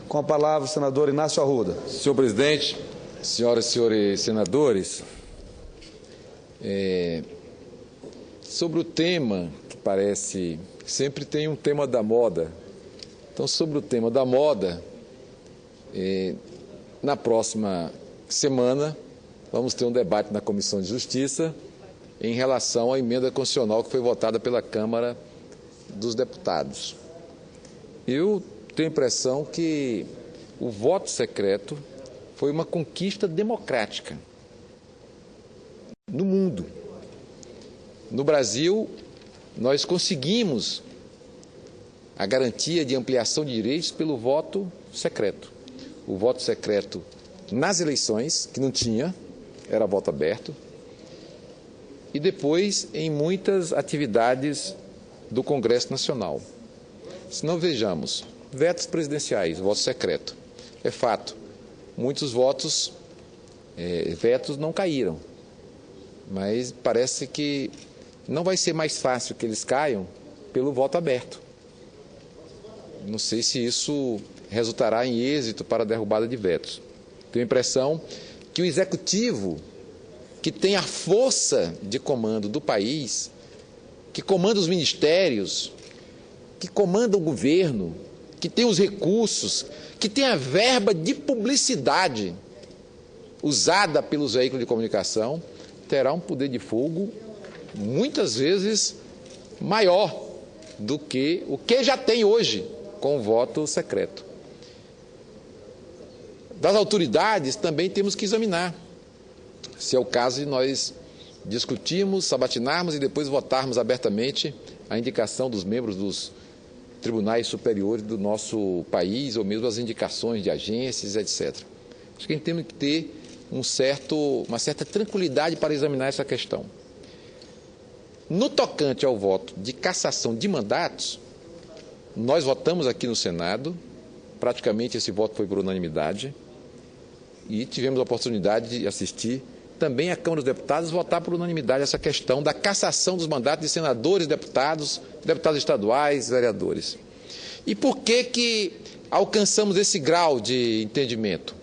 Com a palavra, o senador Inácio Arruda. Senhor presidente, senhoras e senhores senadores, sobre o tema que parece, sempre tem um tema da moda. Então, sobre o tema da moda, na próxima semana, vamos ter um debate na Comissão de Justiça em relação à emenda constitucional que foi votada pela Câmara dos Deputados. Eu tenho a impressão que o voto secreto foi uma conquista democrática no mundo. No Brasil, nós conseguimos a garantia de ampliação de direitos pelo voto secreto. O voto secreto nas eleições, que não tinha, era voto aberto, e depois em muitas atividades do Congresso Nacional. Se não vejamos, vetos presidenciais, voto secreto. É fato, muitos vetos não caíram, mas parece que não vai ser mais fácil que eles caiam pelo voto aberto. Não sei se isso resultará em êxito para a derrubada de vetos. Tenho a impressão que o Executivo, que tem a força de comando do país, que comanda os ministérios, que comanda o governo, que tem os recursos, que tem a verba de publicidade usada pelos veículos de comunicação, terá um poder de fogo muitas vezes maior do que o que já tem hoje com o voto secreto. Das autoridades também temos que examinar se é o caso de nós discutirmos, sabatinarmos e depois votarmos abertamente a indicação dos membros dos tribunais superiores do nosso país, ou mesmo as indicações de agências, etc. Acho que a gente tem que ter uma certa tranquilidade para examinar essa questão. No tocante ao voto de cassação de mandatos, nós votamos aqui no Senado, praticamente esse voto foi por unanimidade, e tivemos a oportunidade de assistir também a Câmara dos Deputados votar por unanimidade essa questão da cassação dos mandatos de senadores, deputados estaduais, vereadores. E por que alcançamos esse grau de entendimento?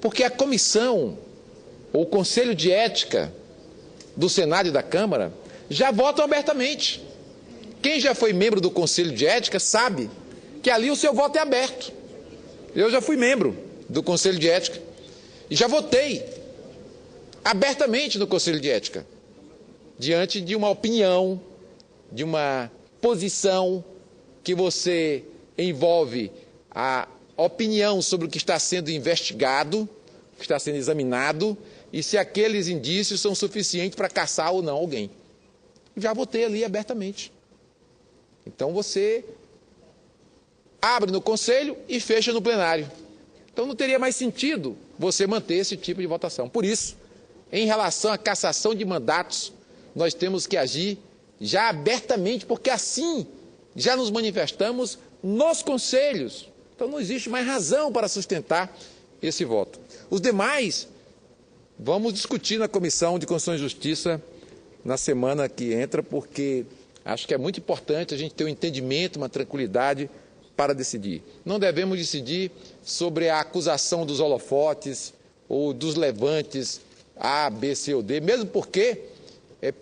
Porque a comissão, ou o Conselho de Ética do Senado e da Câmara, já votam abertamente. Quem já foi membro do Conselho de Ética sabe que ali o seu voto é aberto. Eu já fui membro do Conselho de Ética e já votei abertamente no Conselho de Ética, diante de uma opinião, de uma posição que você envolve a opinião sobre o que está sendo investigado, o que está sendo examinado, e se aqueles indícios são suficientes para caçar ou não alguém. Já votei ali abertamente. Então você abre no Conselho e fecha no plenário. Então não teria mais sentido você manter esse tipo de votação. Por isso, em relação à cassação de mandatos, nós temos que agir já abertamente, porque assim já nos manifestamos nos conselhos. Então não existe mais razão para sustentar esse voto. Os demais, vamos discutir na Comissão de Constituição e Justiça na semana que entra, porque acho que é muito importante a gente ter um entendimento, uma tranquilidade para decidir. Não devemos decidir sobre a acusação dos holofotes ou dos levantes A, B, C ou D, mesmo porque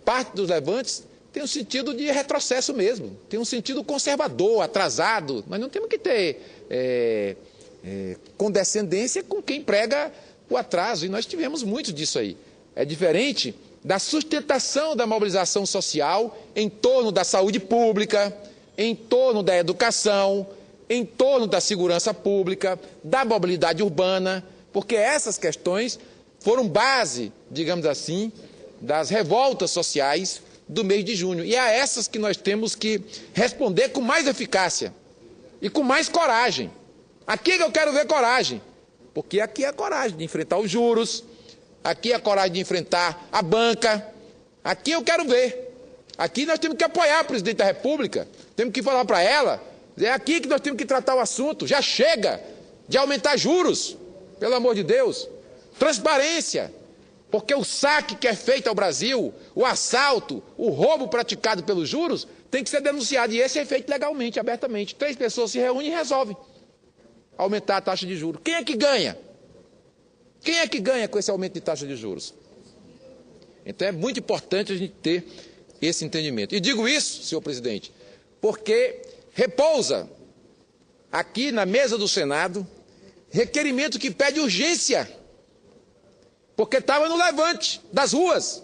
parte dos levantes tem um sentido de retrocesso mesmo, tem um sentido conservador, atrasado. Nós não temos que ter condescendência com quem prega o atraso, e nós tivemos muito disso aí. É diferente da sustentação da mobilização social em torno da saúde pública, em torno da educação, em torno da segurança pública, da mobilidade urbana, porque essas questões foram base, digamos assim, das revoltas sociais do mês de junho. E é a essas que nós temos que responder com mais eficácia e com mais coragem. Aqui que eu quero ver coragem, porque aqui é a coragem de enfrentar os juros, aqui é a coragem de enfrentar a banca, aqui eu quero ver. Aqui nós temos que apoiar a presidente da República, temos que falar para ela, é aqui que nós temos que tratar o assunto. Já chega de aumentar juros, pelo amor de Deus. Transparência, porque o saque que é feito ao Brasil, o assalto, o roubo praticado pelos juros, tem que ser denunciado. E esse é feito legalmente, abertamente. 3 pessoas se reúnem e resolvem. aumentar a taxa de juros. Quem é que ganha? Quem é que ganha com esse aumento de taxa de juros? Então é muito importante a gente ter esse entendimento. E digo isso, senhor presidente, porque repousa aqui na mesa do Senado requerimento que pede urgência, porque estava no levante das ruas,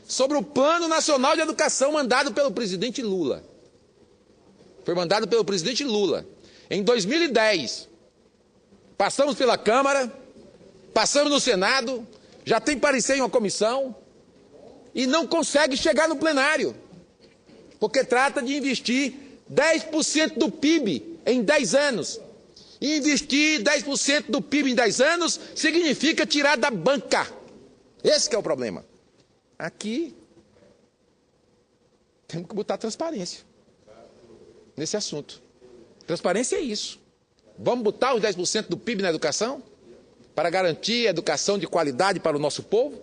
sobre o Plano Nacional de Educação mandado pelo presidente Lula. Foi mandado pelo presidente Lula. Em 2010, passamos pela Câmara, passamos no Senado, já tem parecer em uma comissão, e não consegue chegar no plenário, porque trata de investir 10% do PIB em 10 anos. E investir 10% do PIB em 10 anos significa tirar da banca. Esse que é o problema. Aqui, temos que botar transparência nesse assunto. Transparência é isso. Vamos botar os 10% do PIB na educação para garantir a educação de qualidade para o nosso povo?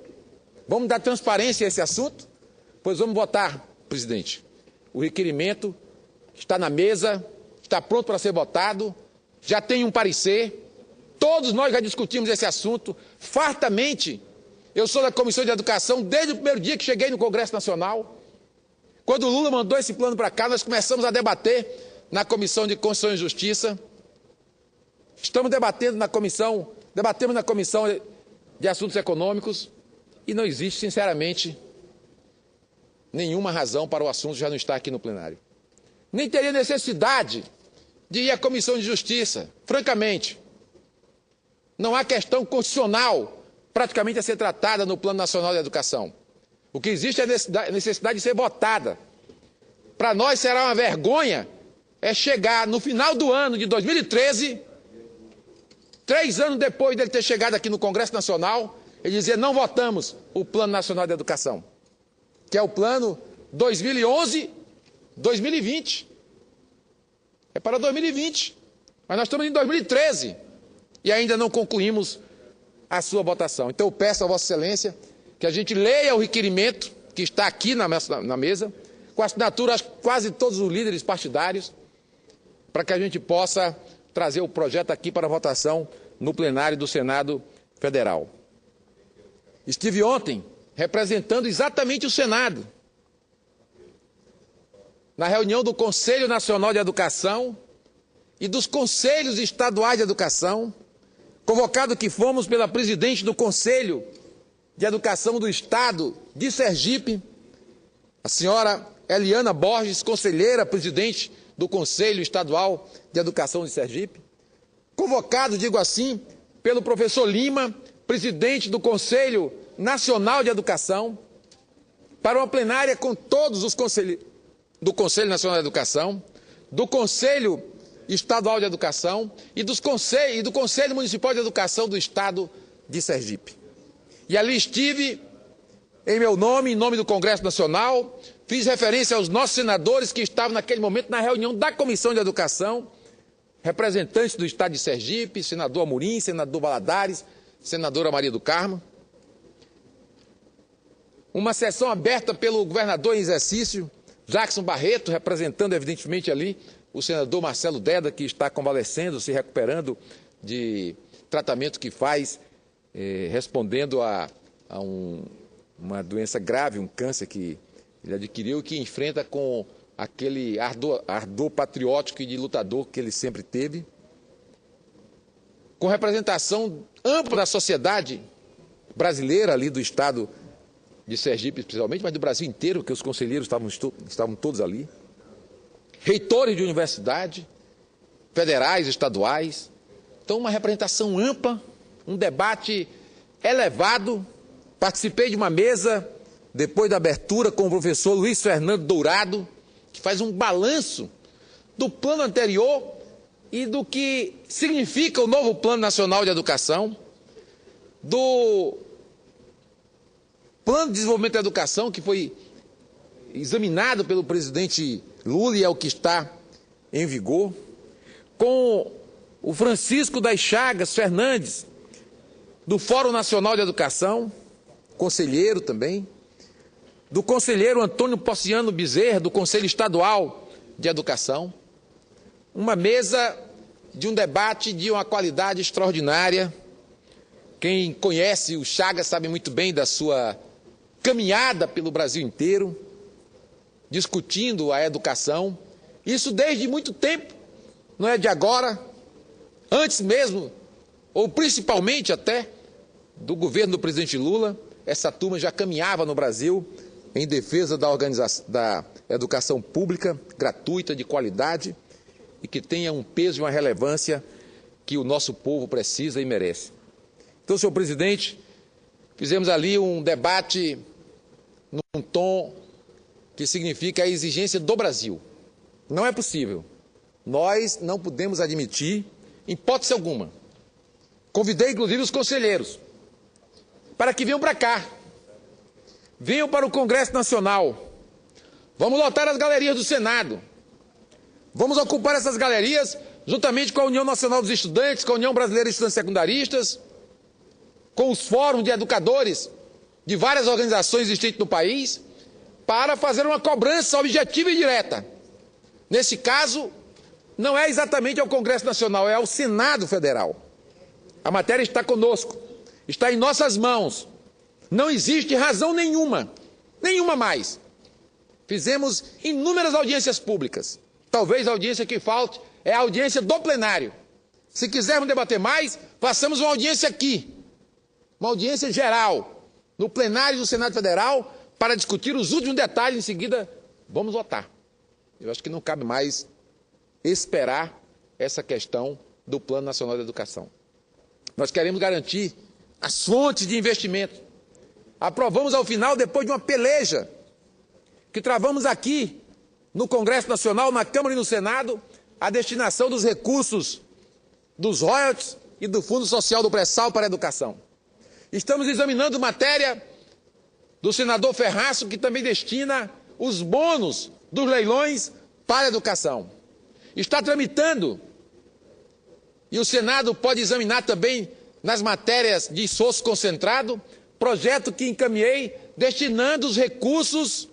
Vamos dar transparência a esse assunto? Pois vamos votar, presidente. O requerimento está na mesa, está pronto para ser votado, já tem um parecer. Todos nós já discutimos esse assunto fartamente. Eu sou da Comissão de Educação desde o primeiro dia que cheguei no Congresso Nacional. Quando o Lula mandou esse plano para cá, nós começamos a debater na Comissão de Constituição e Justiça. Estamos debatendo debatemos na Comissão de Assuntos Econômicos e não existe, sinceramente, nenhuma razão para o assunto já não estar aqui no plenário. Nem teria necessidade de ir à Comissão de Justiça, francamente. Não há questão constitucional praticamente a ser tratada no Plano Nacional de Educação. O que existe é a necessidade de ser votada. Para nós será uma vergonha chegar no final do ano de 2013, 3 anos depois dele ter chegado aqui no Congresso Nacional, e dizer não votamos o Plano Nacional de Educação, que é o plano 2011-2020. É para 2020, mas nós estamos em 2013 e ainda não concluímos a sua votação. Então eu peço a Vossa Excelência que a gente leia o requerimento que está aqui na mesa, com assinatura de quase todos os líderes partidários, para que a gente possa trazer o projeto aqui para votação no plenário do Senado Federal. Estive ontem representando exatamente o Senado, na reunião do Conselho Nacional de Educação e dos Conselhos Estaduais de Educação, convocado que fomos pela presidente do Conselho de Educação do Estado de Sergipe, a senhora Eliana Borges, conselheira, presidente do Conselho Estadual de Educação de Sergipe, convocado, digo assim, pelo professor Lima, presidente do Conselho Nacional de Educação, para uma plenária com todos os conselheiros do Conselho Nacional de Educação, do Conselho Estadual de Educação e do Conselho Municipal de Educação do Estado de Sergipe. E ali estive, em meu nome, em nome do Congresso Nacional, fiz referência aos nossos senadores que estavam naquele momento na reunião da Comissão de Educação, representantes do Estado de Sergipe, senador Amorim, senador Valadares, senadora Maria do Carmo. Uma sessão aberta pelo governador em exercício, Jackson Barreto, representando evidentemente ali o senador Marcelo Deda, que está convalescendo, se recuperando de tratamento que faz, respondendo a uma doença grave, um câncer que ele adquiriu e que enfrenta com aquele ardor patriótico e de lutador que ele sempre teve, com representação ampla da sociedade brasileira ali do estado de Sergipe especialmente, mas do Brasil inteiro, porque os conselheiros estavam todos ali, reitores de universidade, federais, estaduais. Então, uma representação ampla, um debate elevado. Participei de uma mesa, depois da abertura, com o professor Luiz Fernando Dourado, que faz um balanço do plano anterior e do que significa o novo Plano Nacional de Educação, do Plano de Desenvolvimento da Educação, que foi examinado pelo presidente Lula e é o que está em vigor, com o Francisco das Chagas Fernandes, do Fórum Nacional de Educação, conselheiro também, do conselheiro Antônio Ponciano Bezerra, do Conselho Estadual de Educação, uma mesa de um debate de uma qualidade extraordinária. Quem conhece o Chagas sabe muito bem da sua caminhada pelo Brasil inteiro, discutindo a educação. Isso desde muito tempo, não é de agora, antes mesmo, ou principalmente até, do governo do presidente Lula. Essa turma já caminhava no Brasil em defesa da educação pública, gratuita, de qualidade, e que tenha um peso e uma relevância que o nosso povo precisa e merece. Então, senhor presidente, fizemos ali um debate num tom que significa a exigência do Brasil. Não é possível. Nós não podemos admitir, em hipótese alguma. Convidei, inclusive, os conselheiros para que venham para cá. Venham para o Congresso Nacional. Vamos lotar as galerias do Senado. Vamos ocupar essas galerias juntamente com a União Nacional dos Estudantes, com a União Brasileira de Estudantes Secundaristas, com os fóruns de educadores de várias organizações existentes no país, para fazer uma cobrança objetiva e direta. Nesse caso, não é exatamente ao Congresso Nacional, é ao Senado Federal. A matéria está conosco, está em nossas mãos. Não existe razão nenhuma mais. Fizemos inúmeras audiências públicas. Talvez a audiência que falte é a audiência do plenário. Se quisermos debater mais, façamos uma audiência aqui. Uma audiência geral, no plenário do Senado Federal, para discutir os últimos detalhes. Em seguida, vamos votar. Eu acho que não cabe mais esperar essa questão do Plano Nacional de Educação. Nós queremos garantir as fontes de investimento. Aprovamos ao final, depois de uma peleja que travamos aqui no Congresso Nacional, na Câmara e no Senado, a destinação dos recursos dos royalties e do Fundo Social do Pré-Sal para a educação. Estamos examinando matéria do senador Ferraço, que também destina os bônus dos leilões para a educação. Está tramitando, e o Senado pode examinar também nas matérias de esforço concentrado, projeto que encaminhei destinando os recursos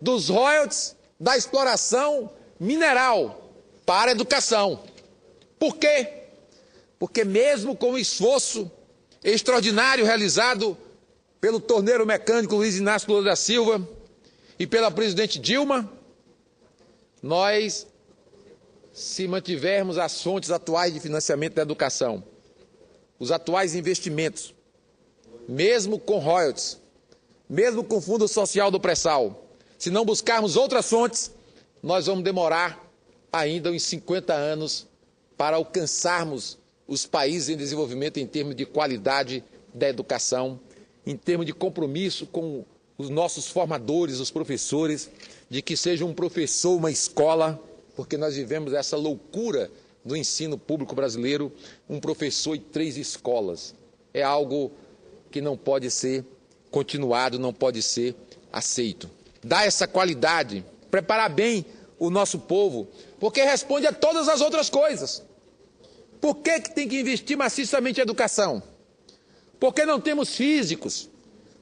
dos royalties da exploração mineral para a educação. Por quê? Porque mesmo com o esforço extraordinário realizado pelo torneiro mecânico Luiz Inácio Lula da Silva e pela presidente Dilma, nós, se mantivermos as fontes atuais de financiamento da educação, os atuais investimentos, mesmo com royalties, mesmo com o Fundo Social do Pré-Sal, se não buscarmos outras fontes, nós vamos demorar ainda uns 50 anos para alcançarmos os países em desenvolvimento em termos de qualidade da educação, em termos de compromisso com os nossos formadores, os professores, de que seja um professor uma escola, porque nós vivemos essa loucura do ensino público brasileiro, um professor e 3 escolas. É algo que não pode ser continuado, não pode ser aceito. Dar essa qualidade, preparar bem o nosso povo, porque responde a todas as outras coisas. Por que tem que investir maciçamente em educação? Porque não temos físicos,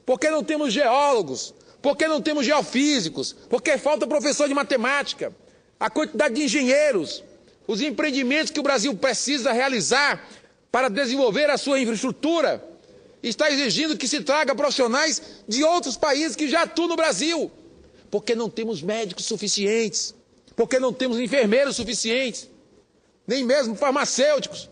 porque não temos geólogos, porque não temos geofísicos, porque falta professor de matemática, a quantidade de engenheiros, os empreendimentos que o Brasil precisa realizar para desenvolver a sua infraestrutura, está exigindo que se traga profissionais de outros países que já atuam no Brasil, porque não temos médicos suficientes, porque não temos enfermeiros suficientes, nem mesmo farmacêuticos,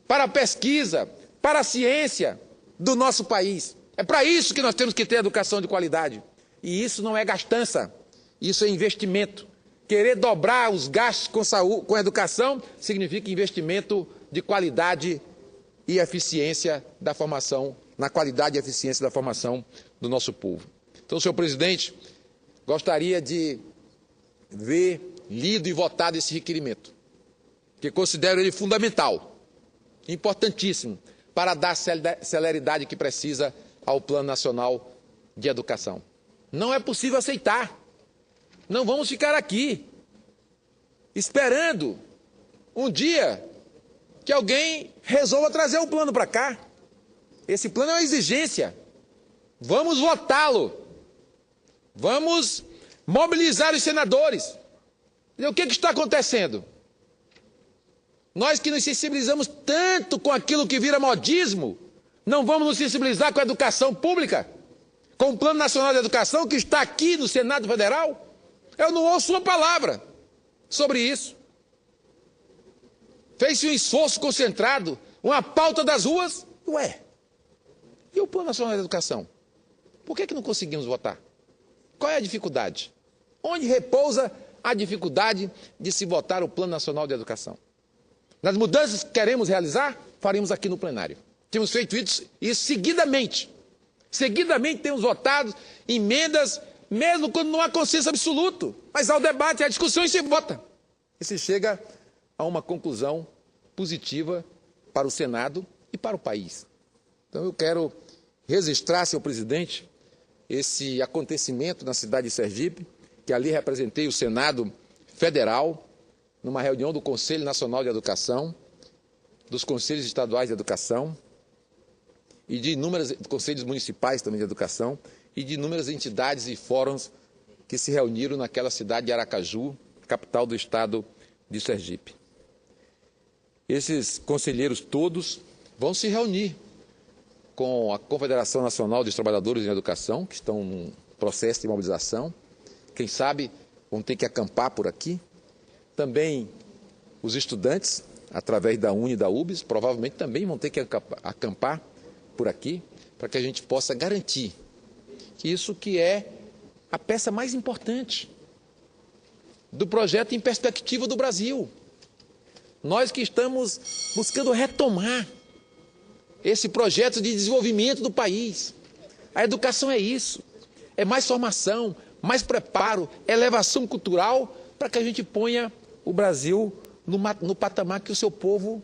para a pesquisa, para a ciência do nosso país. É para isso que nós temos que ter educação de qualidade. E isso não é gastança, isso é investimento. Querer dobrar os gastos com saúde, com educação, significa investimento de qualidade e eficiência da formação, na qualidade e eficiência da formação do nosso povo. Então, senhor presidente, gostaria de ver lido e votado esse requerimento, que considero ele fundamental, importantíssimo, para dar a celeridade que precisa ao Plano Nacional de Educação. Não é possível aceitar. Não vamos ficar aqui esperando um dia que alguém resolva trazer o plano para cá. Esse plano é uma exigência. Vamos votá-lo. Vamos mobilizar os senadores. E o que está acontecendo? Nós que nos sensibilizamos tanto com aquilo que vira modismo, não vamos nos sensibilizar com a educação pública, com o Plano Nacional de Educação que está aqui no Senado Federal? Eu não ouço uma palavra sobre isso. Fez-se um esforço concentrado, uma pauta das ruas. Ué, e o Plano Nacional de Educação? Por que não conseguimos votar? Qual é a dificuldade? Onde repousa a dificuldade de se votar o Plano Nacional de Educação? Nas mudanças que queremos realizar, faremos aqui no plenário. Temos feito isso seguidamente. Seguidamente temos votado emendas, mesmo quando não há consenso absoluto. Mas há o debate, há a discussão e se vota. E se chega a uma conclusão positiva para o Senado e para o país. Então eu quero registrar, senhor presidente, esse acontecimento na cidade de Sergipe, que ali representei o Senado Federal, numa reunião do Conselho Nacional de Educação, dos Conselhos Estaduais de Educação, e de inúmeros conselhos municipais também de educação, e de inúmeras entidades e fóruns que se reuniram naquela cidade de Aracaju, capital do estado de Sergipe. Esses conselheiros todos vão se reunir com a Confederação Nacional dos Trabalhadores em Educação, que estão num processo de mobilização. Quem sabe vão ter que acampar por aqui. Também os estudantes, através da UNE e da UBS, provavelmente também vão ter que acampar por aqui, para que a gente possa garantir que isso que é a peça mais importante do projeto em perspectiva do Brasil. Nós que estamos buscando retomar esse projeto de desenvolvimento do país. A educação é isso, é mais formação, mais preparo, elevação cultural, para que a gente ponha o Brasil no patamar que o seu povo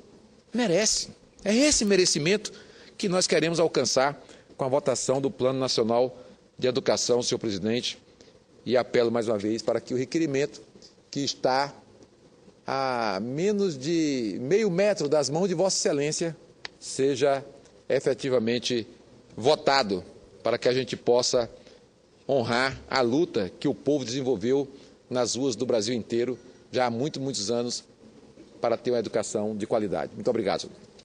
merece. É esse merecimento que nós queremos alcançar com a votação do Plano Nacional de Educação, senhor presidente, e apelo mais uma vez para que o requerimento que está a menos de meio metro das mãos de Vossa Excelência seja efetivamente votado, para que a gente possa honrar a luta que o povo desenvolveu nas ruas do Brasil inteiro já há muitos anos para ter uma educação de qualidade. Muito obrigado, senhor.